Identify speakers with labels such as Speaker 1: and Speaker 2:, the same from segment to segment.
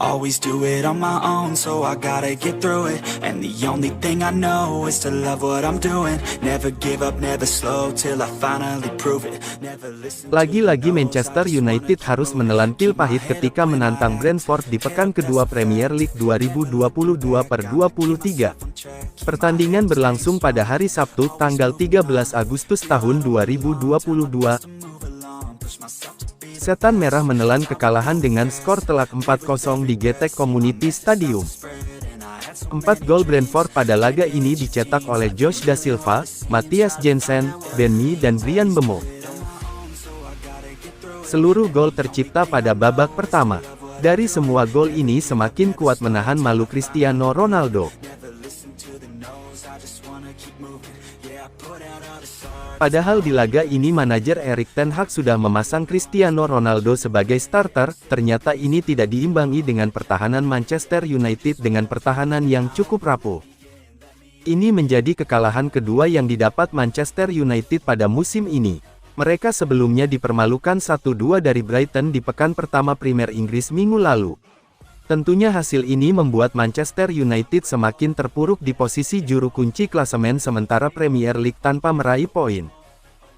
Speaker 1: always do it on my own, so I gotta get through it. And the only thing I know is to love what I'm doing. Never give up, never slow, till I finally prove it. Never listen.
Speaker 2: Lagi-lagi Manchester United harus menelan pil pahit ketika menantang Brentford di pekan kedua Premier League 2022/23. Pertandingan berlangsung pada hari Sabtu, tanggal 13 Agustus tahun 2022. Setan Merah menelan kekalahan dengan skor telak 4-0 di GTEC Community Stadium. 4 gol Brentford pada laga ini dicetak oleh Josh Da Silva, Matthias Jensen, Ben Mee dan Bryan Mbeumo. Seluruh gol tercipta pada babak pertama. Dari semua gol ini semakin kuat menahan malu Cristiano Ronaldo. Padahal di laga ini manajer Erik ten Hag sudah memasang Cristiano Ronaldo sebagai starter, ternyata ini tidak diimbangi dengan pertahanan Manchester United dengan pertahanan yang cukup rapuh. Ini menjadi kekalahan kedua yang didapat Manchester United pada musim ini. Mereka sebelumnya dipermalukan 1-2 dari Brighton di pekan pertama Premier Inggris minggu lalu. Tentunya hasil ini membuat Manchester United semakin terpuruk di posisi juru kunci klasemen sementara Premier League tanpa meraih poin.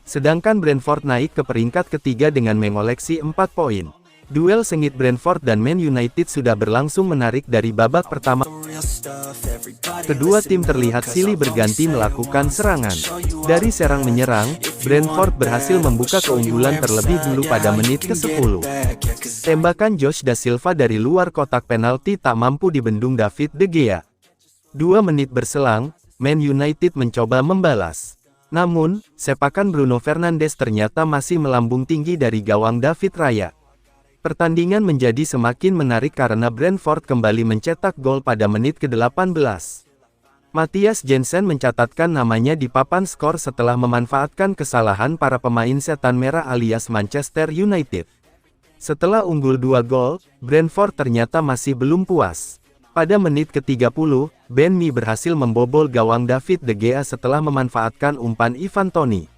Speaker 2: Sedangkan Brentford naik ke peringkat ketiga dengan mengoleksi 4 poin. Duel sengit Brentford dan Man United sudah berlangsung menarik dari babak pertama. Kedua tim terlihat silih berganti melakukan serangan. Dari serang menyerang, Brentford berhasil membuka keunggulan terlebih dulu pada menit ke-10. Tembakan Josh Da Silva dari luar kotak penalti tak mampu dibendung David De Gea. 2 menit berselang, Man United mencoba membalas. Namun, sepakan Bruno Fernandes ternyata masih melambung tinggi dari gawang David Raya. Pertandingan menjadi semakin menarik karena Brentford kembali mencetak gol pada menit ke-18. Matthias Jensen mencatatkan namanya di papan skor setelah memanfaatkan kesalahan para pemain Setan Merah alias Manchester United. Setelah unggul 2 gol, Brentford ternyata masih belum puas. Pada menit ke-30, Ben Mee berhasil membobol gawang David De Gea setelah memanfaatkan umpan Ivan Toney.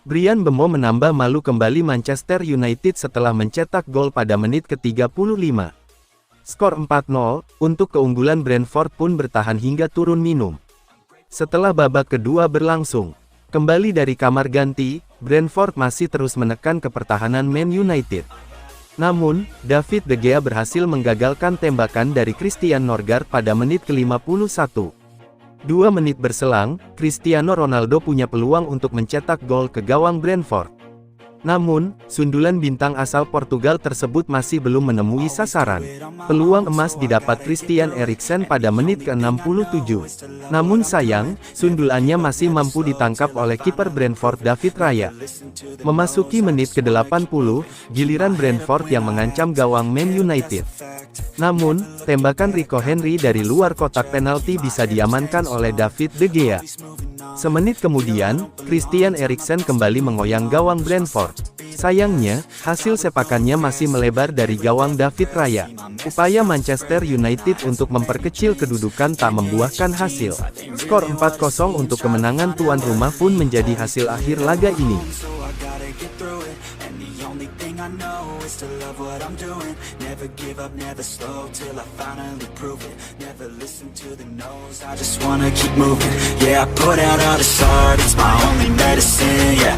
Speaker 2: Bryan Mbeumo menambah malu kembali Manchester United setelah mencetak gol pada menit ke-35. Skor 4-0, untuk keunggulan Brentford pun bertahan hingga turun minum. Setelah babak kedua berlangsung, kembali dari kamar ganti, Brentford masih terus menekan ke pertahanan Man United. Namun, David De Gea berhasil menggagalkan tembakan dari Christian Norgard pada menit ke-51. 2 menit berselang, Cristiano Ronaldo punya peluang untuk mencetak gol ke gawang Brentford. Namun, sundulan bintang asal Portugal tersebut masih belum menemui sasaran. Peluang emas didapat Christian Eriksen pada menit ke-67. Namun sayang, sundulannya masih mampu ditangkap oleh kiper Brentford David Raya. Memasuki menit ke-80, giliran Brentford yang mengancam gawang Man United. Namun, tembakan Rico Henry dari luar kotak penalti bisa diamankan oleh David De Gea. Semenit kemudian, Christian Eriksen kembali mengoyang gawang Brentford. Sayangnya, hasil sepakannya masih melebar dari gawang David Raya. Upaya Manchester United untuk memperkecil kedudukan tak membuahkan hasil. Skor 4-0 untuk kemenangan tuan rumah pun menjadi hasil akhir laga ini.
Speaker 1: I know is to love what I'm doing. Never give up, never slow, till I finally prove it. Never listen to the no's, I just wanna keep moving. Yeah, I put out all this art, it's my only medicine, yeah.